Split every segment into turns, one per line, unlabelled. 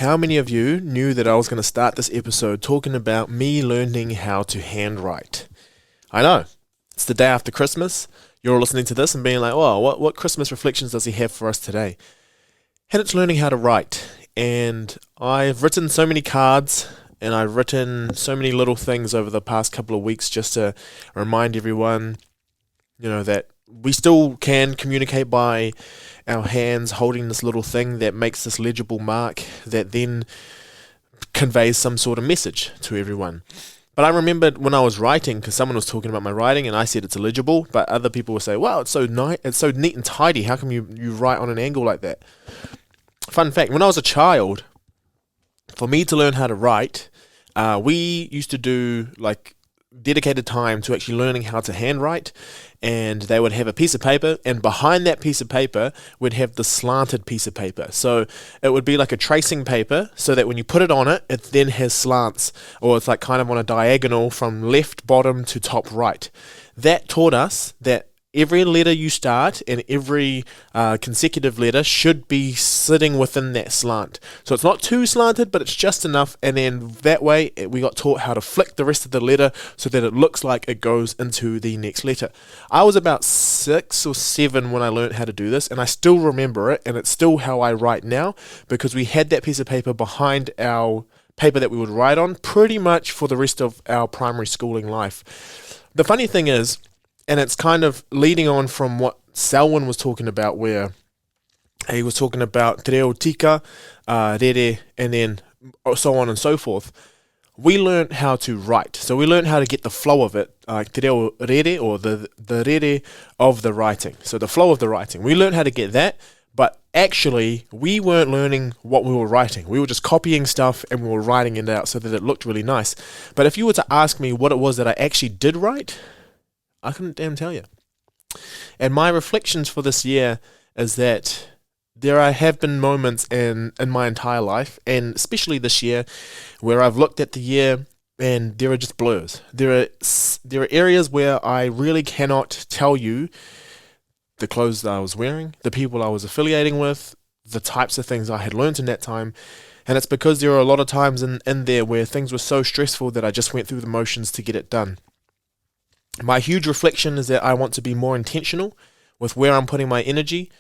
How many of you knew that I was going to start this episode talking about me learning how to handwrite? I know, it's the day after Christmas. You're all listening to this and being like, oh, what Christmas reflections does he have for us today? And it's learning how to write. And I've written so many cards and I've written so many little things over the past couple of weeks just to remind everyone, that we still can communicate by our hands holding this little thing that makes this legible mark that then conveys some sort of message to everyone. But I remembered when I was writing, because someone was talking about my writing and I said it's illegible, but other people would say, wow, it's so neat and tidy. How come you write on an angle like that? Fun fact, when I was a child, for me to learn how to write, we used to do dedicated time to actually learning how to handwrite, and they would have a piece of paper, and behind that piece of paper would have the slanted piece of paper. So it would be like a tracing paper, so that when you put it on it, it then has slants, or it's like kind of on a diagonal from left bottom to top right. That taught us that every letter you start and every consecutive letter should be sitting within that slant. So it's not too slanted, but it's just enough. And then that way we got taught how to flick the rest of the letter so that it looks like it goes into the next letter. I was about 6 or 7 when I learned how to do this, and I still remember it, and it's still how I write now, because we had that piece of paper behind our paper that we would write on pretty much for the rest of our primary schooling life. The funny thing is, and it's kind of leading on from what Selwyn was talking about, where he was talking about te reo tika, rere, and then so on and so forth. We learned how to write. So we learned how to get the flow of it, like te reo rere, or the rere of the writing. So the flow of the writing. We learned how to get that, but actually we weren't learning what we were writing. We were just copying stuff and we were writing it out so that it looked really nice. But if you were to ask me what it was that I actually did write, I couldn't damn tell you. And my reflections for this year is that there have been moments in my entire life, and especially this year, where I've looked at the year and there are just blurs. There are areas where I really cannot tell you the clothes that I was wearing, the people I was affiliating with, the types of things I had learned in that time. And it's because there are a lot of times in there where things were so stressful that I just went through the motions to get it done. My huge reflection is that I want to be more intentional with where I'm putting my energy,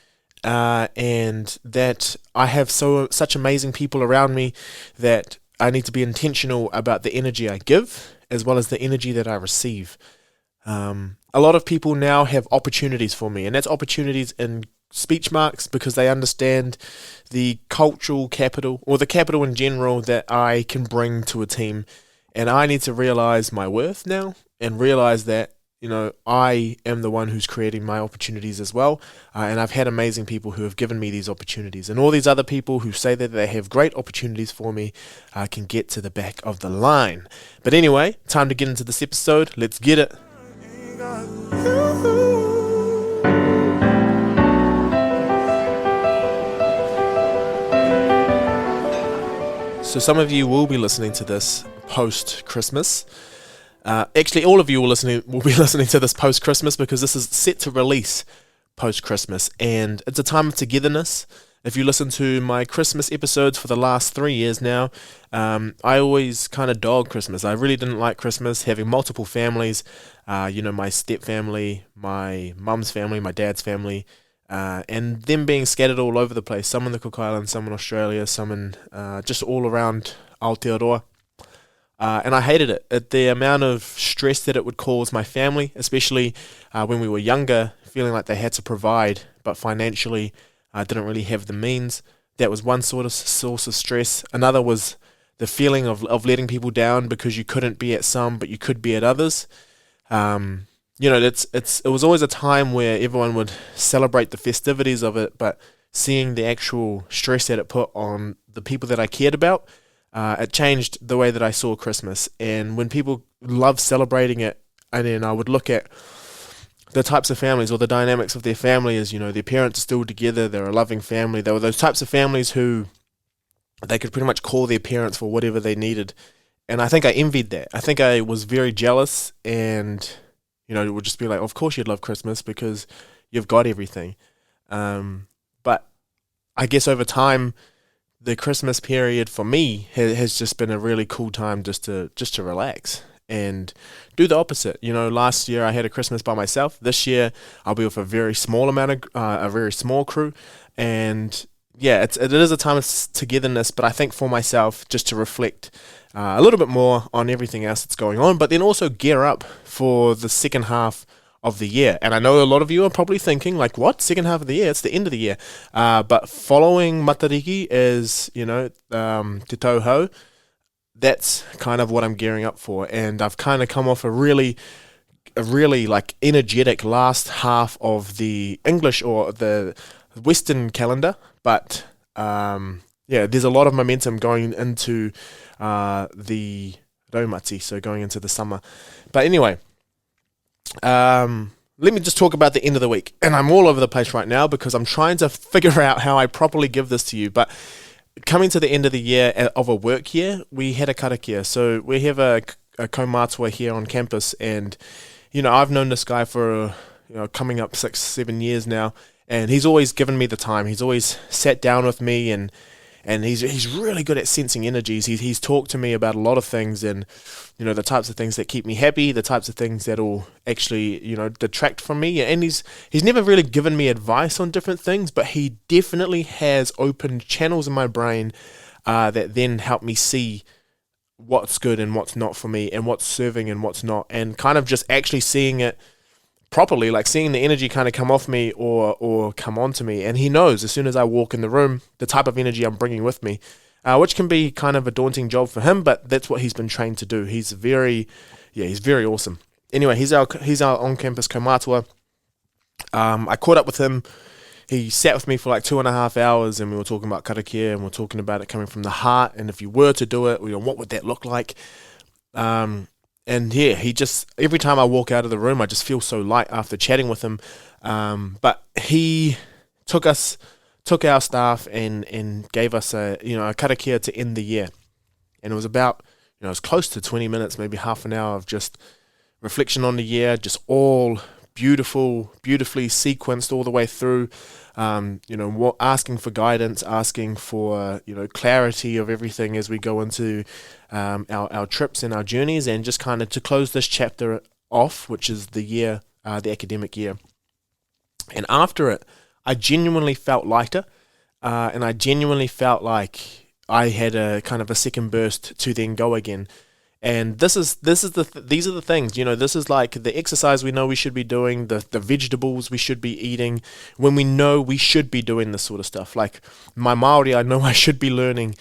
and that I have such amazing people around me that I need to be intentional about the energy I give as well as the energy that I receive. A lot of people now have opportunities for me, and that's opportunities in speech marks, because they understand the cultural capital, or the capital in general, that I can bring to a team. And I need to realize my worth now, and realize that, I am the one who's creating my opportunities as well. And I've had amazing people who have given me these opportunities. And all these other people who say that they have great opportunities for me can get to the back of the line. But anyway, time to get into this episode. Let's get it. So some of you will be listening to this post-Christmas. Actually, all of you will be listening to this post-Christmas, because this is set to release post-Christmas, and it's a time of togetherness. If you listen to my Christmas episodes for the last 3 years now, I always kind of dog Christmas. I really didn't like Christmas, having multiple families, my step family, my mum's family, my dad's family, and them being scattered all over the place, some in the Cook Islands, some in Australia, some in just all around Aotearoa. And I hated it. The amount of stress that it would cause my family, especially when we were younger, feeling like they had to provide, but financially didn't really have the means. That was one sort of source of stress. Another was the feeling of letting people down because you couldn't be at some, but you could be at others. It was always a time where everyone would celebrate the festivities of it, but seeing the actual stress that it put on the people that I cared about, it changed the way that I saw Christmas. And when people love celebrating it, and then I would look at the types of families, or the dynamics of their family is, their parents are still together, they're a loving family. They were those types of families who they could pretty much call their parents for whatever they needed. And I think I envied that. I think I was very jealous, and, it would just be like, of course you'd love Christmas because you've got everything. But I guess over time, the Christmas period for me has just been a really cool time just to relax and do the opposite. Last year I had a Christmas by myself. This year I'll be with a very small amount of a very small crew, and yeah, it is a time of togetherness. But I think for myself, just to reflect a little bit more on everything else that's going on, but then also gear up for the second half of the year. And I know a lot of you are probably thinking, like, what? Second half of the year? It's the end of the year. But following Matariki is, Te Tauhou. That's kind of what I'm gearing up for. And I've kind of come off a really like energetic last half of the English or the Western calendar. But there's a lot of momentum going into the Raumati, so going into the summer. But anyway, let me just talk about the end of the week. And I'm all over the place right now because I'm trying to figure out how I properly give this to you. But coming to the end of the year of a work year, we had a karakia. So we have a kaumatua here on campus, and I've known this guy for coming up 6-7 years now, and he's always given me the time. He's always sat down with me, and he's really good at sensing energies. He's talked to me about a lot of things, and the types of things that keep me happy, the types of things that'll actually detract from me. And he's never really given me advice on different things, but he definitely has opened channels in my brain that then help me see what's good and what's not for me, and what's serving and what's not, and kind of just actually seeing it properly, like seeing the energy kind of come off me or come onto me. And he knows as soon as I walk in the room the type of energy I'm bringing with me, which can be kind of a daunting job for him, but that's what he's been trained to do. He's very awesome. Anyway, he's our on-campus kaumatua. I caught up with him. He sat with me for like 2.5 hours, and we were talking about karakia, and we were talking about it coming from the heart, and if you were to do it, what would that look like? And yeah, he just, every time I walk out of the room, I just feel so light after chatting with him. But he took our staff and gave us a karakia to end the year. And it was about, it was close to 20 minutes, maybe half an hour of just reflection on the year, just all beautifully sequenced all the way through. Asking for guidance, asking for clarity of everything as we go into our trips and our journeys, and just kind of to close this chapter off, which is the year, the academic year. And after it, I genuinely felt lighter, and I genuinely felt like I had a kind of a second burst to then go again. And these are the things, this is like the exercise we know we should be doing, the vegetables we should be eating, when we know we should be doing this sort of stuff. Like my Māori, I know I should be learning,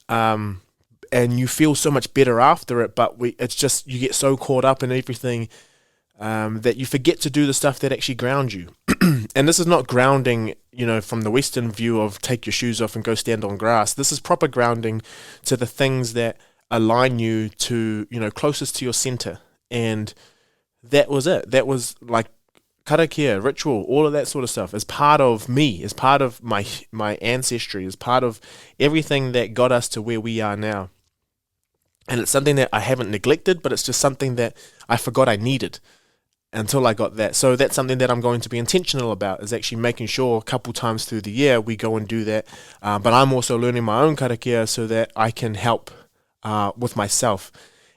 and you feel so much better after it, but it's just, you get so caught up in everything that you forget to do the stuff that actually ground you. And this is not grounding, from the Western view of take your shoes off and go stand on grass. This is proper grounding to the things that align you to, closest to your center. And that was it. That was like karakia, ritual, all of that sort of stuff is part of me, is part of my ancestry, is part of everything that got us to where we are now. And it's something that I haven't neglected, but it's just something that I forgot I needed until I got that. So that's something that I'm going to be intentional about, is actually making sure a couple times through the year we go and do that. But I'm also learning my own karakia so that I can help with myself.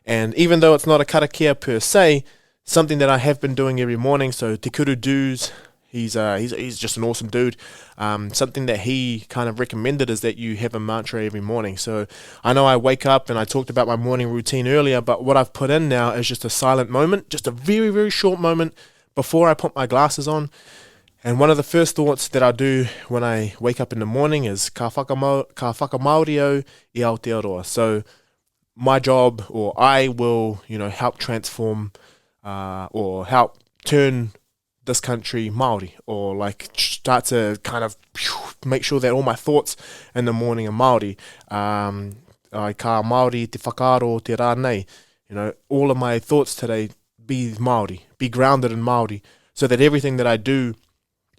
And even though it's not a karakia per se, something that I have been doing every morning, so Te Kuru Dues, he's just an awesome dude. Something that he kind of recommended is that you have a mantra every morning. So I know I wake up, and I talked about my morning routine earlier, but what I've put in now is just a silent moment, just a very, very short moment before I put my glasses on. And one of the first thoughts that I do when I wake up in the morning is ka whakamaurio I Aotearoa. So my job, or I will, help transform or help turn this country Māori, or like start to kind of make sure that all my thoughts in the morning are Māori. Ai ka Māori te whakaaro te rānei. All of my thoughts today be Māori, be grounded in Māori, so that everything that I do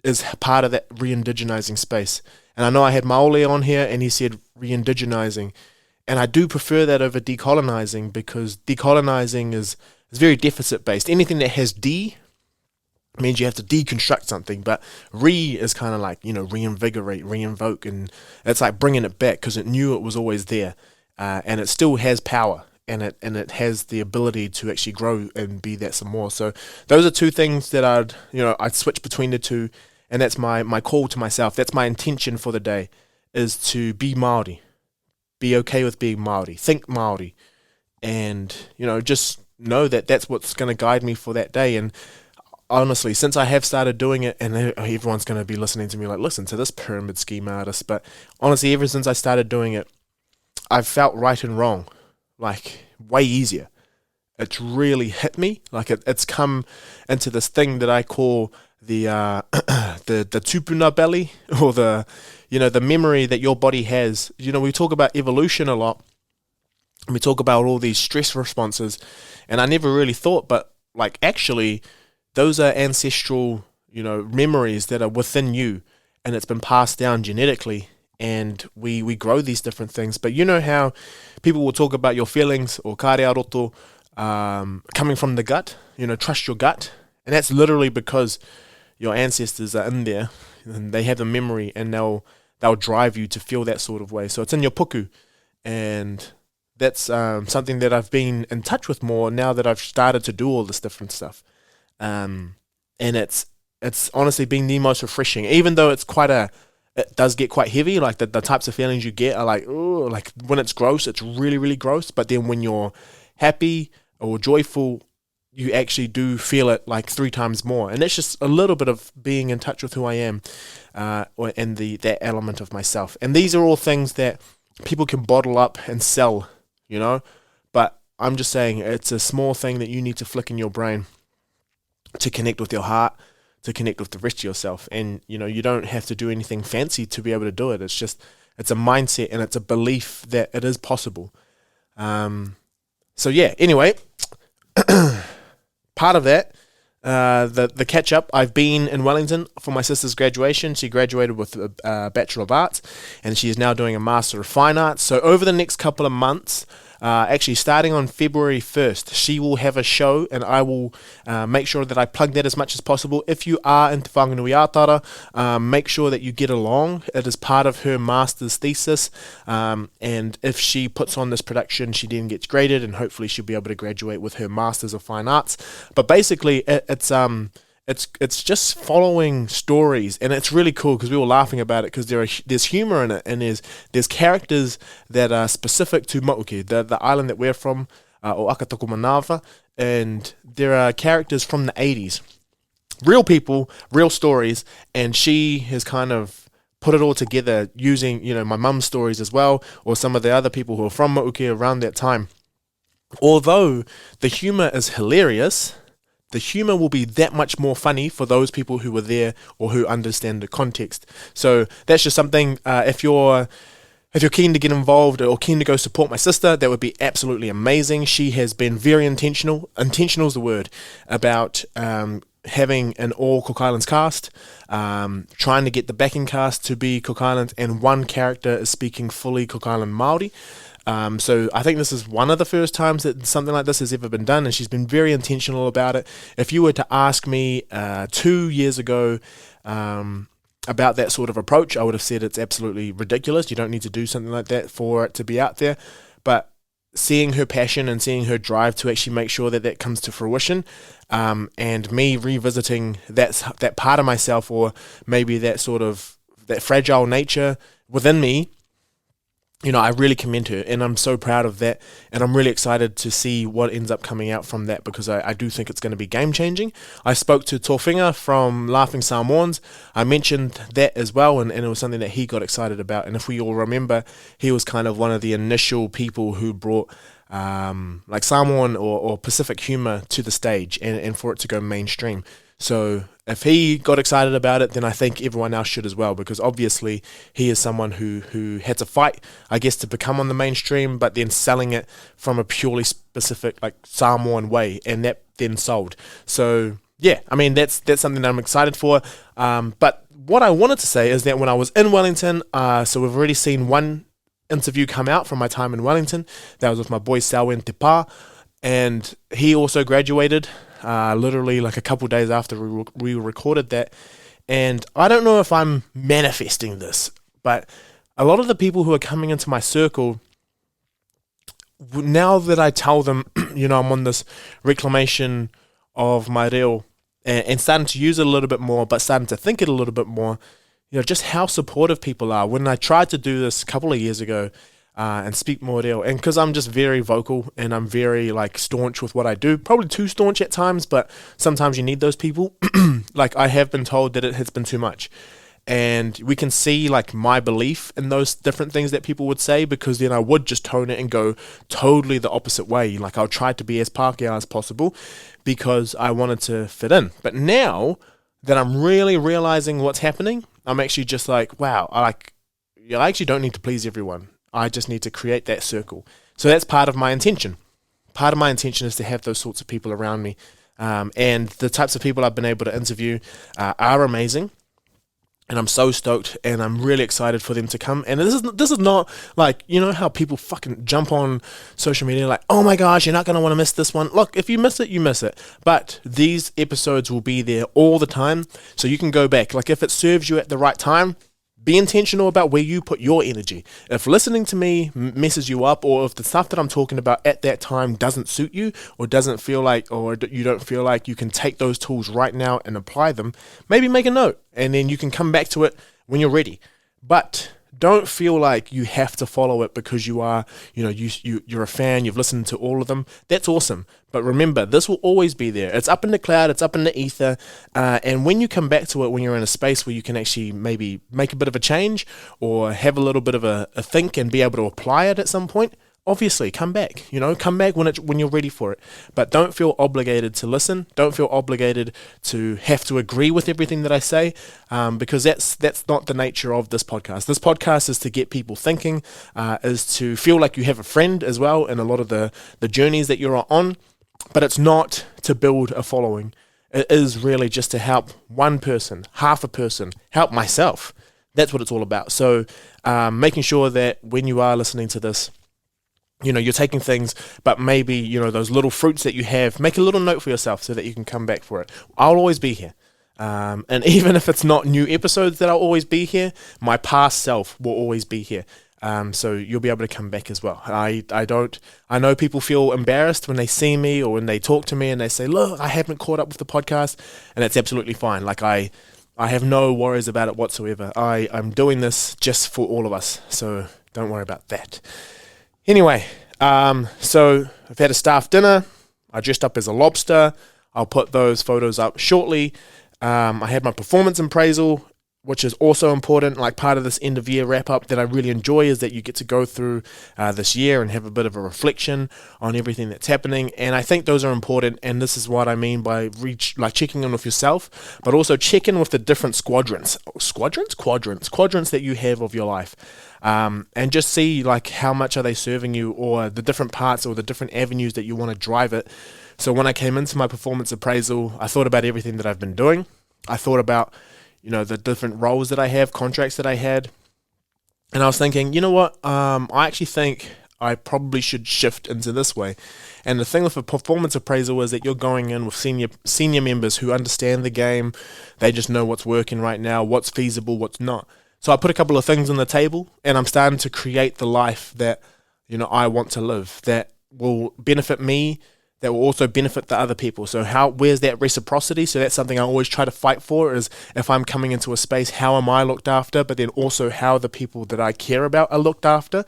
is part of that re-indigenizing space. And I know I had Maole on here, and he said re-indigenizing. And I do prefer that over decolonizing, because decolonizing is very deficit based. Anything that has D It means you have to deconstruct something, but is kind of like, reinvigorate, reinvoke, and it's like bringing it back because it knew it was always there, and it still has power, and it has the ability to actually grow and be that some more. So those are two things that I'd switch between the two, and that's my call to myself. That's my intention for the day, is to be Māori, be okay with being Māori, think Māori, and just know that that's what's going to guide me for that day. And honestly, since I have started doing it, and everyone's going to be listening to me like, listen to this pyramid scheme artist, but honestly, ever since I started doing it, I've felt right and wrong, like, way easier. It's really hit me, like it's come into this thing that I call the the tupuna belly, or the memory that your body has. We talk about evolution a lot, and we talk about all these stress responses, and I never really thought, but like, actually, those are ancestral, memories that are within you, and it's been passed down genetically, and we grow these different things. But you know how people will talk about your feelings, or karea roto, coming from the gut, trust your gut, and that's literally because your ancestors are in there, and they have a memory, and they'll drive you to feel that sort of way. So it's in your puku, and that's something that I've been in touch with more now that I've started to do all this different stuff. And it's honestly been the most refreshing, even though it does get quite heavy. Like the types of feelings you get are like, oh, like when it's gross, it's really, really gross. But then when you're happy or joyful, you actually do feel it like 3 times more. And it's just a little bit of being in touch with who I am, and that element of myself. And these are all things that people can bottle up and sell, but I'm just saying it's a small thing that you need to flick in your brain to connect with your heart, to connect with the rest of yourself. And you don't have to do anything fancy to be able to do it. It's a mindset, and it's a belief that it is possible. So yeah, anyway, part of that, the catch up, I've been in Wellington for my sister's graduation. She graduated with a Bachelor of Arts, and she is now doing a Master of Fine Arts. So over the next couple of months, actually starting on February 1st, she will have a show, and I will make sure that I plug that as much as possible. If you are into whanganui-atara, make sure that you get along. It is part of her master's thesis, and if she puts on this production, she then gets graded, and hopefully she'll be able to graduate with her Masters of Fine Arts. But basically, it's just following stories, and it's really cool because we were laughing about it because there's humor in it, and there's characters that are specific to Mauke, the island that we're from, or Akatoko Manawa, and there are characters from the 80s, real people, real stories, and she has kind of put it all together using my mum's stories as well, or some of the other people who are from Mauke around that time. Although the humor is hilarious, the humor will be that much more funny for those people who were there or who understand the context. So that's just something, if you're keen to get involved or keen to go support my sister, that would be absolutely amazing. She has been very intentional is the word, about having an all Cook Islands cast, trying to get the backing cast to be Cook Islands, and one character is speaking fully Cook Island Māori. So I think this is one of the first times that something like this has ever been done, and she's been very intentional about it. If you were to ask me 2 years ago about that sort of approach, I would have said it's absolutely ridiculous. You don't need to do something like that for it to be out there. But seeing her passion and seeing her drive to actually make sure that comes to fruition, and me revisiting that part of myself, or maybe that fragile nature within me, I really commend her, and I'm so proud of that, and I'm really excited to see what ends up coming out from that, because I do think it's going to be game-changing. I spoke to Tōwhinga from Laughing Samoans. I mentioned that as well, and it was something that he got excited about, and if we all remember, he was kind of one of the initial people who brought like Samoan or Pacific humour to the stage, and for it to go mainstream. So if he got excited about it, then I think everyone else should as well, because obviously he is someone who had to fight, I guess, to become on the mainstream, but then selling it from a purely specific, like, Samoan way, and that then sold. So yeah, I mean, that's something that I'm excited for. But what I wanted to say is that when I was in Wellington, so we've already seen one interview come out from my time in Wellington. That was with my boy Selwyn Te Pā, and he also graduated literally like a couple days after we recorded that. And I don't know if I'm manifesting this, but a lot of the people who are coming into my circle, now that I tell them, I'm on this reclamation of my reo and starting to use it a little bit more, but starting to think it a little bit more, just how supportive people are. When I tried to do this a couple of years ago and speak more reo, and because I'm just very vocal and I'm very staunch with what I do, probably too staunch at times, but sometimes you need those people. Like I have been told that it has been too much. And we can see my belief in those different things that people would say, because then I would just tone it and go totally the opposite way. I'll try to be as Pākehā as possible because I wanted to fit in. But now that I'm really realizing what's happening, I'm actually just wow, I actually don't need to please everyone. I just need to create that circle. So that's part of my intention. Part of my intention is to have those sorts of people around me. And the types of people I've been able to interview are amazing. And I'm so stoked, and I'm really excited for them to come. And this is not how people fucking jump on social media oh my gosh, you're not going to want to miss this one. Look, if you miss it, you miss it. But these episodes will be there all the time, so you can go back. If it serves you at the right time, be intentional about where you put your energy. If listening to me messes you up, or if the stuff that I'm talking about at that time doesn't suit you, or doesn't feel or you don't feel like you can take those tools right now and apply them, maybe make a note, and then you can come back to it when you're ready. But don't feel like you have to follow it because you are, you're a fan, you've listened to all of them. That's awesome. But remember, this will always be there. It's up in the cloud, it's up in the ether. And when you come back to it, when you're in a space where you can actually maybe make a bit of a change or have a little bit of a think and be able to apply it at some point, obviously come back, come back when you're ready for it. But don't feel obligated to listen. Don't feel obligated to have to agree with everything that I say, because that's not the nature of this podcast. This podcast is to get people thinking, is to feel like you have a friend as well in a lot of the journeys that you're on. But it's not to build a following. It is really just to help one person, half a person, help myself. That's what it's all about. So making sure that when you are listening to this, you're taking things, but maybe, those little fruits that you have, make a little note for yourself so that you can come back for it. I'll always be here. And even if it's not new episodes that I'll always be here, my past self will always be here. So you'll be able to come back as well. I know people feel embarrassed when they see me or when they talk to me and they say, look, I haven't caught up with the podcast, and that's absolutely fine. I have no worries about it whatsoever. I'm doing this just for all of us. So don't worry about that. Anyway, so I've had a staff dinner. I dressed up as a lobster. I'll put those photos up shortly. I had my performance appraisal, which is also important. Part of this end of year wrap up that I really enjoy is that you get to go through this year and have a bit of a reflection on everything that's happening. And I think those are important. And this is what I mean by checking in with yourself, but also check in with the different quadrants that you have of your life. And just see how much are they serving you, or the different parts or the different avenues that you want to drive it. So when I came into my performance appraisal, I thought about everything that I've been doing. I thought about, the different roles that I have, contracts that I had. And I was thinking, what, I actually think I probably should shift into this way. And the thing with a performance appraisal is that you're going in with senior members who understand the game. They just know what's working right now, what's feasible, what's not. So I put a couple of things on the table, and I'm starting to create the life that, I want to live, that will benefit me, that will also benefit the other people. So where's that reciprocity? So that's something I always try to fight for, is if I'm coming into a space, how am I looked after? But then also how the people that I care about are looked after.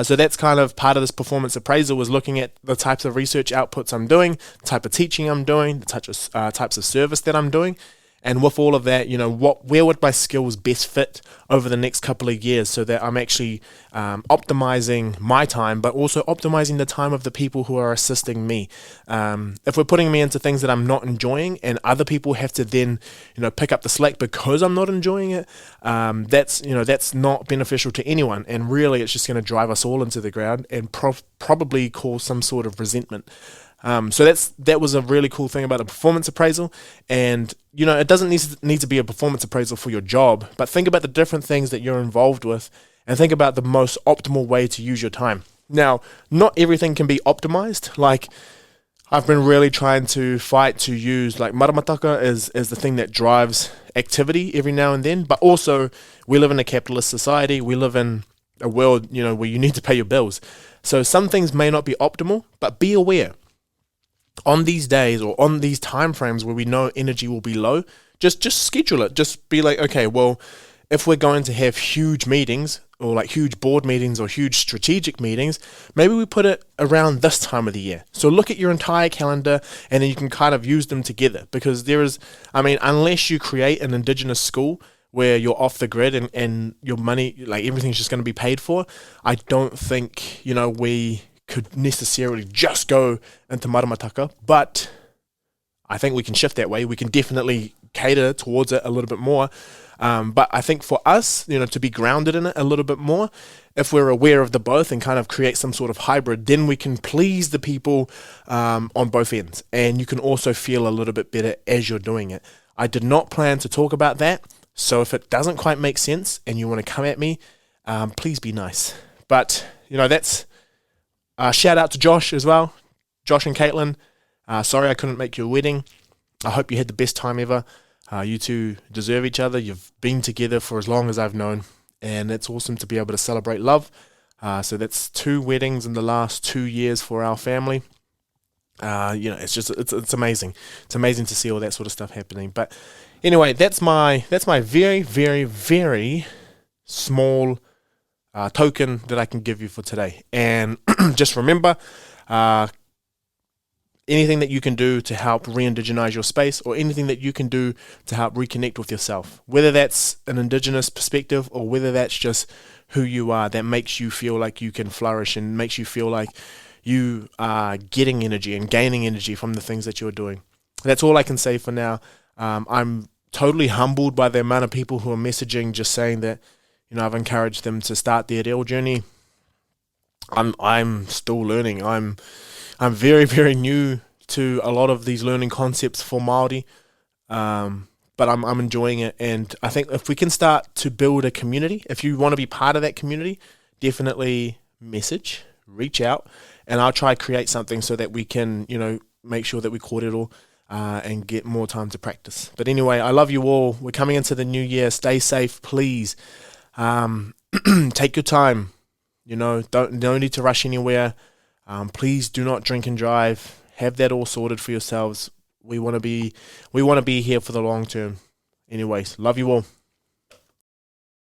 So that's kind of part of this performance appraisal, was looking at the types of research outputs I'm doing, the type of teaching I'm doing, the types of service that I'm doing. And with all of that, where would my skills best fit over the next couple of years, so that I'm actually optimizing my time, but also optimizing the time of the people who are assisting me. If we're putting me into things that I'm not enjoying, and other people have to then, pick up the slack because I'm not enjoying it, that's not beneficial to anyone. And really, it's just going to drive us all into the ground and probably cause some sort of resentment. So that was a really cool thing about a performance appraisal. And, it doesn't need to be a performance appraisal for your job, but think about the different things that you're involved with and think about the most optimal way to use your time. Now, not everything can be optimized. I've been really trying to fight to use, like, maramataka is the thing that drives activity every now and then, but also we live in a capitalist society. We live in a world, where you need to pay your bills. So some things may not be optimal, but be aware on these days or on these time frames where we know energy will be low, just schedule it. Just be like, okay, well, if we're going to have huge meetings or like huge board meetings or huge strategic meetings, maybe we put it around this time of the year. So look at your entire calendar and then you can kind of use them together, because unless you create an indigenous school where you're off the grid and your money, like everything's just going to be paid for, I don't think, we could necessarily just go into maramataka, but I think we can shift that way. We can definitely cater towards it a little bit more. But I think for us, to be grounded in it a little bit more, if we're aware of the both and kind of create some sort of hybrid, then we can please the people on both ends. And you can also feel a little bit better as you're doing it. I did not plan to talk about that. So if it doesn't quite make sense and you want to come at me, please be nice. But, that's shout out to Josh as well. Josh and Caitlin. Sorry I couldn't make your wedding. I hope you had the best time ever. You two deserve each other. You've been together for as long as I've known, and it's awesome to be able to celebrate love. So that's 2 weddings in the last 2 years for our family. It's amazing. It's amazing to see all that sort of stuff happening. But anyway, that's my very, very, very small token that I can give you for today. And just remember, anything that you can do to help re-indigenize your space, or anything that you can do to help reconnect with yourself, whether that's an indigenous perspective or whether that's just who you are, that makes you feel like you can flourish and makes you feel like you are getting energy and gaining energy from the things that you're doing. That's all I can say for now. I'm totally humbled by the amount of people who are messaging, just saying that, I've encouraged them to start their reo journey. I'm still learning. I'm very, very new to a lot of these learning concepts for Māori, but I'm enjoying it. And I think if we can start to build a community, if you want to be part of that community, definitely reach out, and I'll try to create something so that we can, make sure that we kōrero and get more time to practice. But anyway, I love you all. We're coming into the new year. Stay safe, please. Take your time. No need to rush anywhere. Please do not drink and drive. Have that all sorted for yourselves. We want to be here for the long term. Anyways, love you all.